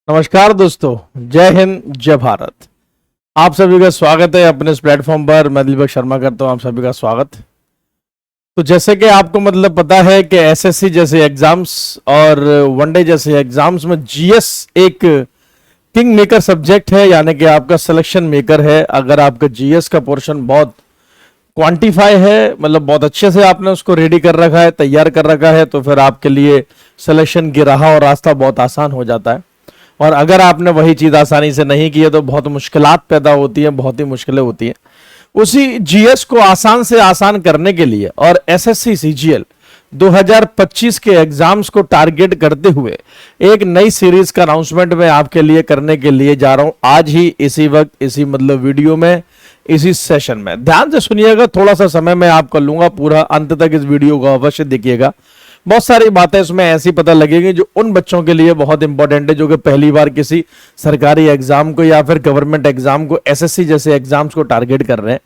नमस्कार दोस्तों, जय हिंद, जय भारत। आप सभी का स्वागत है अपने इस प्लेटफॉर्म पर। मैं दीपक शर्मा करता हूं आप सभी का स्वागत। तो जैसे कि आपको पता है कि एसएससी जैसे एग्जाम्स और वनडे जैसे एग्जाम्स में जीएस एक किंग मेकर सब्जेक्ट है, यानी कि आपका सिलेक्शन मेकर है। अगर आपका जीएस का पोर्शन बहुत क्वांटिफाई है, बहुत अच्छे से आपने उसको रेडी कर रखा है, तैयार कर रखा है, तो फिर आपके लिए सिलेक्शन की राह और रास्ता बहुत आसान हो जाता है। और अगर आपने वही चीज आसानी से नहीं की है तो बहुत मुश्किलात पैदा होती है, बहुत ही मुश्किलें होती हैं। उसी जीएस को आसान से आसान करने के लिए और एसएससी सीजीएल 2025 के एग्जाम्स को टारगेट करते हुए एक नई सीरीज का अनाउंसमेंट मैं आपके लिए करने के लिए जा रहा हूं आज ही, इसी वक्त, इसी वीडियो में, इसी सेशन में। ध्यान से सुनिएगा, थोड़ा सा समय मैं आपको लूंगा, पूरा अंत तक इस वीडियो को अवश्य देखिएगा। बहुत सारी बातें इसमें ऐसी पता लगेगी जो उन बच्चों के लिए बहुत इंपॉर्टेंट है जो कि पहली बार किसी सरकारी एग्जाम को या फिर गवर्नमेंट एग्जाम को, एसएससी जैसे एग्जाम्स को टारगेट कर रहे हैं।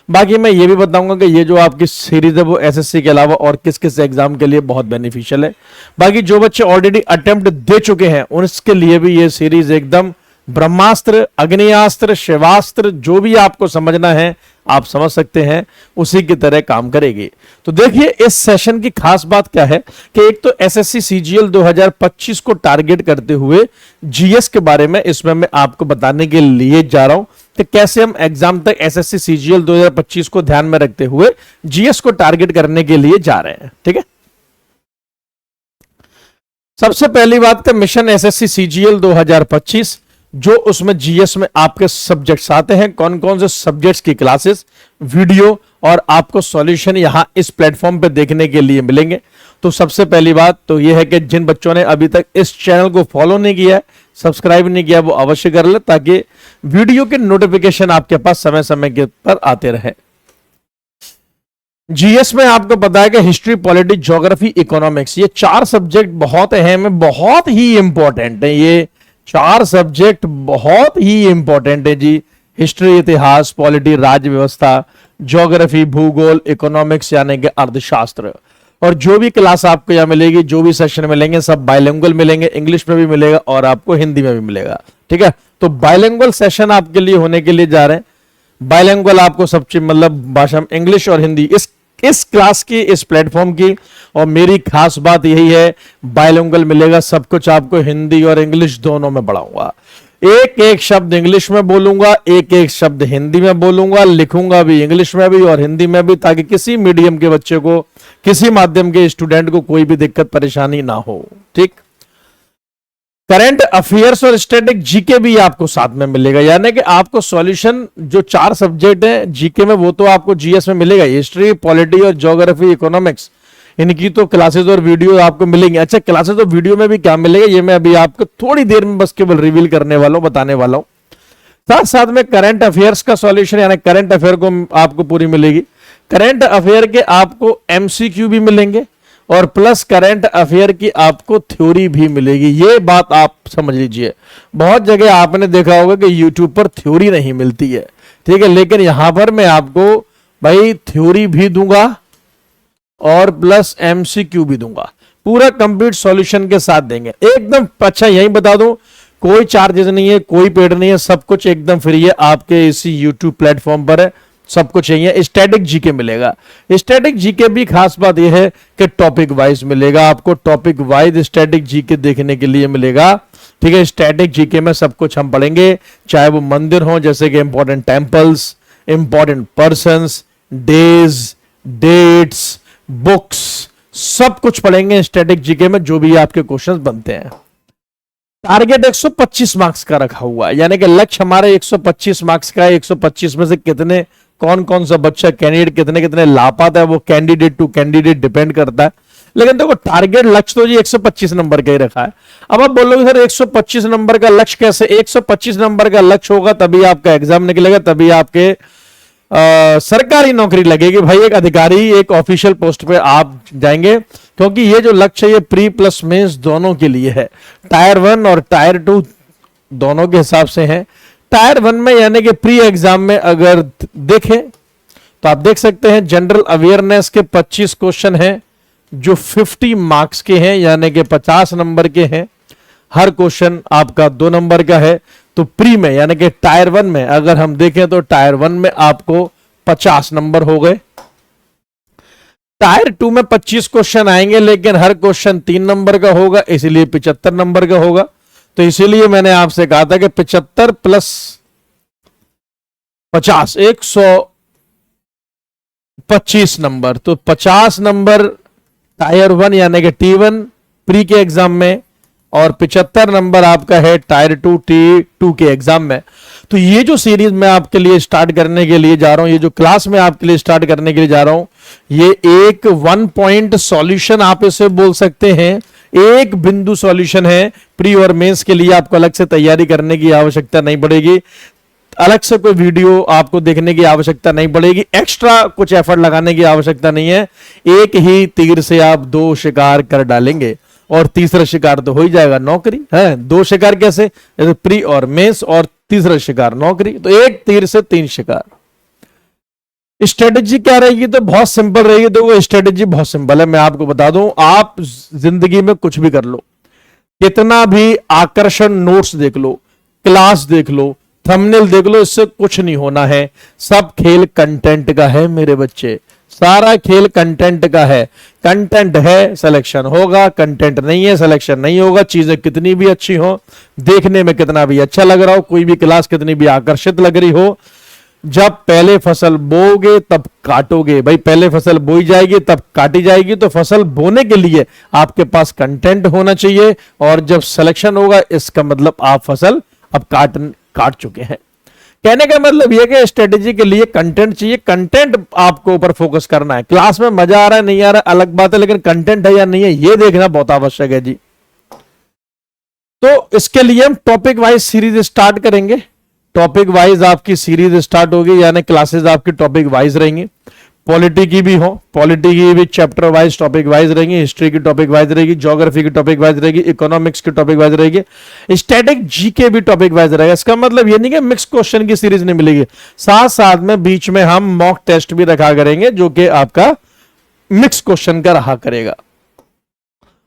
बाकी मैं ये भी बताऊंगा कि ये जो आपकी सीरीज है वो एसएससी के अलावा और किस किस एग्जाम के लिए बहुत बेनिफिशियल है। बाकी जो बच्चे ऑलरेडी अटेम्प्ट दे चुके हैं उनके लिए भी ये सीरीज एकदम ब्रह्मास्त्र, अग्नियास्त्र, शिवास्त्र, जो भी आपको समझना है आप समझ सकते हैं, उसी की तरह काम करेगी। तो देखिए इस सेशन की खास बात क्या है कि एक तो एसएससी सीजीएल 2025 को टारगेट करते हुए जीएस के बारे में इसमें मैं आपको बताने के लिए जा रहा हूं कि कैसे हम एग्जाम तक एसएससी सीजीएल 2025 को ध्यान में रखते हुए जीएस को टारगेट करने के लिए जा रहे हैं। ठीक है, सबसे पहली बात का मिशन एसएससी सीजीएल 2025, जो उसमें जीएस में आपके सब्जेक्ट्स आते हैं, कौन कौन से सब्जेक्ट्स की क्लासेस, वीडियो और आपको सॉल्यूशन यहां इस प्लेटफॉर्म पे देखने के लिए मिलेंगे। तो सबसे पहली बात तो यह है कि जिन बच्चों ने अभी तक इस चैनल को फॉलो नहीं किया है, सब्सक्राइब नहीं किया, वो अवश्य कर ले ताकि वीडियो के नोटिफिकेशन आपके पास समय समय के पर आते रहे। जीएस में आपको पता है कि हिस्ट्री, पॉलिटी, ज्योग्राफी, इकोनॉमिक्स, ये चार सब्जेक्ट बहुत अहम है, बहुत ही इंपॉर्टेंट है। ये चार सब्जेक्ट बहुत ही इंपॉर्टेंट है जी। हिस्ट्री, इतिहास, पॉलिटी, राज्य व्यवस्था, ज्योग्राफी, भूगोल, इकोनॉमिक्स यानी कि अर्थशास्त्र। और जो भी क्लास आपको यहां मिलेगी, जो भी सेशन मिलेंगे, सब बाइलिंगुअल मिलेंगे, इंग्लिश में भी मिलेगा और आपको हिंदी में भी मिलेगा। ठीक है, तो बाइलिंगुअल सेशन आपके लिए होने के लिए जा रहे हैं। बाइलिंगुअल आपको सब चीज भाषा में इंग्लिश और हिंदी, इस क्लास की, इस प्लेटफॉर्म की और मेरी खास बात यही है, बाइलिंगुअल मिलेगा, सब कुछ आपको हिंदी और इंग्लिश दोनों में पढ़ाऊंगा। एक एक शब्द इंग्लिश में बोलूंगा, एक एक शब्द हिंदी में बोलूंगा, लिखूंगा भी इंग्लिश में भी और हिंदी में भी, ताकि किसी मीडियम के बच्चे को, किसी माध्यम के स्टूडेंट को कोई भी दिक्कत परेशानी ना हो। ठीक, करंट अफेयर्स और स्टैटिक जीके भी आपको साथ में मिलेगा, यानी कि आपको सॉल्यूशन जो चार सब्जेक्ट है जीके में वो तो आपको जीएस में मिलेगा। हिस्ट्री, पॉलिटी और ज्योग्राफी, इकोनॉमिक्स, इनकी तो क्लासेस और वीडियो आपको मिलेंगे। अच्छा, क्लासेस और वीडियो में भी क्या मिलेगा ये मैं अभी आपको थोड़ी देर में बस केवल रिवील करने वाला हूं, बताने वाला हूं। साथ साथ में करंट अफेयर्स का सॉल्यूशन, यानी करंट अफेयर को आपको पूरी मिलेगी। करंट अफेयर के आपको एमसीक्यू भी मिलेंगे और प्लस करंट अफेयर की आपको थ्योरी भी मिलेगी। ये बात आप समझ लीजिए, बहुत जगह आपने देखा होगा कि यूट्यूब पर थ्योरी नहीं मिलती है, ठीक है, लेकिन यहां पर मैं आपको भाई थ्योरी भी दूंगा और प्लस एमसीक्यू भी दूंगा, पूरा कंप्लीट सॉल्यूशन के साथ देंगे एकदम। अच्छा, यही बता दूं, कोई चार्जेस नहीं है, कोई पेड नहीं है, सब कुछ एकदम फ्री है, आपके इसी यूट्यूब प्लेटफॉर्म पर है, सब कुछ चाहिए। स्टैटिक जीके मिलेगा। स्टैटिक जीके भी खास बात यह है कि टॉपिक वाइज मिलेगा, आपको टॉपिक वाइज स्टैटिक जीके देखने के लिए मिलेगा। ठीक है, स्टैटिक जीके में सब कुछ हम पढ़ेंगे, चाहे वो मंदिर हो, जैसे कि important temples, important persons, days, dates, books, सब कुछ पढ़ेंगे स्टैटिक जीके में, जो भी आपके क्वेश्चंस बनते हैं। टारगेट 125 मार्क्स का रखा हुआ है, यानी कि लक्ष्य हमारे 125 मार्क्स का है। 125 में से कितने, कौन कौन सा बच्चा, कैंडिडेट कितने कितने ला पाता है, वो कैंडिडेट टू कैंडिडेट डिपेंड करता है। लेकिन देखो टारगेट लक्ष्य तो जी 125 नंबर का ही रखा है। अब आप बोलोगे सर 125 नंबर का लक्ष्य कैसे? 125 नंबर का लक्ष्य होगा तभी आपका एग्जाम निकलेगा, तभी आपके सरकारी नौकरी लगेगी भाई, एक अधिकारी, एक ऑफिशियल पोस्ट पे आप जाएंगे। क्योंकि ये जो लक्ष्य है ये प्री प्लस मेंस दोनों के लिए है, टायर 1 और टायर 2 दोनों के हिसाब से है। टायर 1 में यानी कि प्री एग्जाम में अगर देखें तो आप देख सकते हैं जनरल अवेयरनेस के 25 क्वेश्चन हैं जो 50 मार्क्स के हैं, यानी कि 50 नंबर के हैं। हर क्वेश्चन आपका 2 नंबर का है। तो प्री में यानी कि टायर 1 में अगर हम देखें तो टायर 1 में आपको 50 नंबर हो गए। टायर 2 में 25 क्वेश्चन आएंगे, लेकिन हर क्वेश्चन 3 नंबर का होगा, इसलिए 75 नंबर का होगा। तो इसीलिए मैंने आपसे कहा था कि 75 प्लस 50 125 नंबर। तो 50 नंबर टायर 1 यानी कि T1 प्री के एग्जाम में, और 75 नंबर आपका है टायर 2 T2 के एग्जाम में। तो ये जो सीरीज मैं आपके लिए स्टार्ट करने के लिए जा रहा हूं, ये जो क्लास में आपके लिए स्टार्ट करने के लिए जा रहा हूं, ये एक 1 पॉइंट सॉल्यूशन आप इसे बोल सकते हैं, एक बिंदु सॉल्यूशन है। प्री और मेंस के लिए आपको अलग से तैयारी करने की आवश्यकता नहीं पड़ेगी, अलग से कोई वीडियो आपको देखने की आवश्यकता नहीं पड़ेगी, एक्स्ट्रा कुछ एफर्ट लगाने की आवश्यकता नहीं है। एक ही तीर से आप 2 शिकार कर डालेंगे, और तीसरा शिकार तो हो ही जाएगा नौकरी है। 2 शिकार कैसे, जैसे प्री और मेंस, और तीसरा शिकार नौकरी। तो एक तीर से 3 शिकार। स्ट्रेटेजी क्या रहेगी, तो बहुत सिंपल रहेगी। तो वो स्ट्रेटेजी बहुत सिंपल है, मैं आपको बता दूं। आप जिंदगी में कुछ भी कर लो, कितना भी आकर्षण नोट्स देख लो, क्लास देख लो, थंबनेल देख लो, इससे कुछ नहीं होना है। सब खेल कंटेंट का है मेरे बच्चे, सारा खेल कंटेंट का है। कंटेंट है सिलेक्शन होगा, कंटेंट नहीं है सिलेक्शन नहीं होगा। चीजें कितनी भी अच्छी हो, देखने में कितना भी अच्छा लग रहा हो, कोई भी क्लास कितनी भी आकर्षित लग रही हो, जब पहले फसल बोओगे तब काटोगे। भाई पहले फसल बोई जाएगी तब काटी जाएगी। तो फसल बोने के लिए आपके पास कंटेंट होना चाहिए, और जब सिलेक्शन होगा इसका मतलब आप फसल अब काट चुके हैं। कहने का मतलब यह कि स्ट्रेटेजी के लिए कंटेंट चाहिए, कंटेंट आपको ऊपर फोकस करना है। क्लास में मजा आ रहा है नहीं आ रहा है अलग बात है, लेकिन कंटेंट है या नहीं है यह देखना बहुत आवश्यक है जी। तो इसके लिए हम टॉपिक वाइज सीरीज स्टार्ट करेंगे। टॉपिक वाइज आपकी सीरीज स्टार्ट होगी, यानी क्लासेस आपकी टॉपिक वाइज रहेंगी। पॉलिटी की भी हो, पॉलिटी की भी चैप्टर वाइज टॉपिक वाइज रहेंगी, हिस्ट्री की टॉपिक वाइज रहेगी, ज्योग्राफी की टॉपिक वाइज रहेगी, इकोनॉमिक्स की टॉपिक वाइज रहेगी, स्टैटिक जीके भी टॉपिक वाइज रहेगा। इसका मतलब ये नहीं कि मिक्स क्वेश्चन की सीरीज नहीं मिलेगी, साथ साथ में बीच में हम मॉक टेस्ट भी रखा करेंगे, जो कि आपका मिक्स क्वेश्चन का रहा करेगा।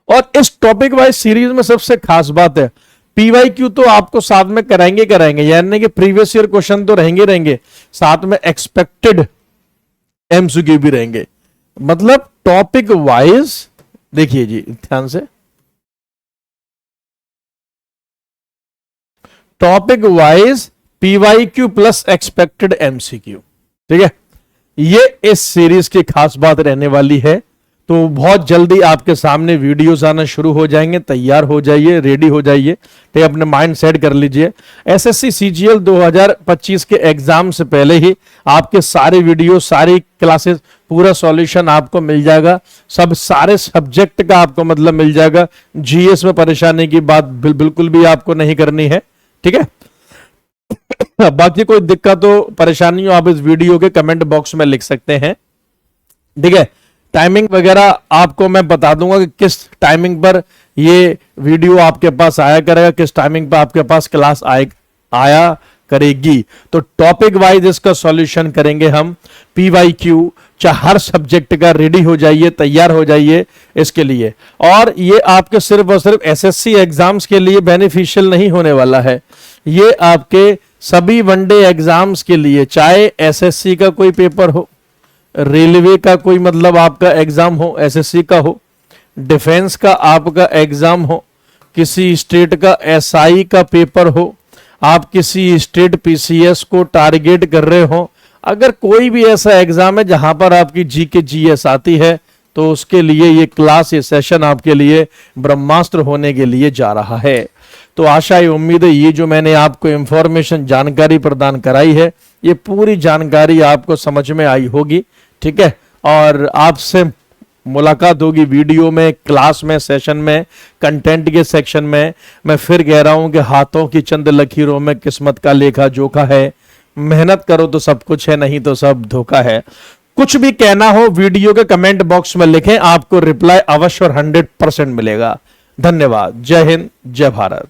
और इस टॉपिक वाइज सीरीज में सबसे खास बात है, पीवाईक्यू तो आपको साथ में कराएंगे, यानी कि प्रीवियस ईयर क्वेश्चन तो रहेंगे, साथ में एक्सपेक्टेड एमसीक्यू भी रहेंगे। मतलब टॉपिक वाइज देखिए जी ध्यान से, topic wise PYQ plus expected MCQ, ठीक है। ये इस सीरीज की खास बात रहने वाली है। तो बहुत जल्दी आपके सामने वीडियोस आना शुरू हो जाएंगे, तैयार हो जाइए, रेडी हो जाइए, तो अपने माइंड सेट कर लीजिए। एसएससी सीजीएल 2025 के एग्जाम से पहले ही आपके सारे वीडियो, सारी क्लासेस, पूरा सॉल्यूशन आपको मिल जाएगा। सब सारे सब्जेक्ट का आपको मतलब मिल जाएगा। जीएस में परेशानी की बात बिल्कुल भी आपको नहीं करनी है, ठीक है। बाकी कोई दिक्कत हो, परेशानी हो, आप इस वीडियो के कमेंट बॉक्स में लिख सकते हैं, ठीक है। टाइमिंग वगैरह आपको मैं बता दूंगा कि किस टाइमिंग पर ये वीडियो आपके पास आया करेगा, किस टाइमिंग पर आपके पास क्लास आया करेगी। तो टॉपिक वाइज इसका सॉल्यूशन करेंगे हम। पीवाईक्यू चाहे हर सब्जेक्ट का रेडी हो जाइए, तैयार हो जाइए इसके लिए। और ये आपके सिर्फ और सिर्फ एसएससी एग्जाम्स के लिए बेनिफिशियल नहीं होने वाला है, ये आपके सभी वनडे एग्जाम्स के लिए, चाहे एसएससी का कोई पेपर हो, रेलवे का कोई मतलब आपका एग्जाम हो, एसएससी का हो, डिफेंस का आपका एग्जाम हो, किसी स्टेट का एसआई का पेपर हो, आप किसी स्टेट पीसीएस को टारगेट कर रहे हो, अगर कोई भी ऐसा एग्जाम है जहां पर आपकी जीके जीएस आती है, तो उसके लिए ये क्लास, ये सेशन आपके लिए ब्रह्मास्त्र होने के लिए जा रहा है। तो आशा है, उम्मीद है, ये जो मैंने आपको इंफॉर्मेशन, जानकारी प्रदान कराई है, ये पूरी जानकारी आपको समझ में आई होगी, ठीक है। और आपसे मुलाकात होगी वीडियो में, क्लास में, सेशन में, कंटेंट के सेक्शन में। मैं फिर कह रहा हूं कि हाथों की चंद लकीरों में किस्मत का लेखा जोखा है। मेहनत करो तो सब कुछ है, नहीं तो सब धोखा है। कुछ भी कहना हो वीडियो के कमेंट बॉक्स में लिखें, आपको रिप्लाई अवश्य और 100% मिलेगा। धन्यवाद। जय हिंद, जय भारत।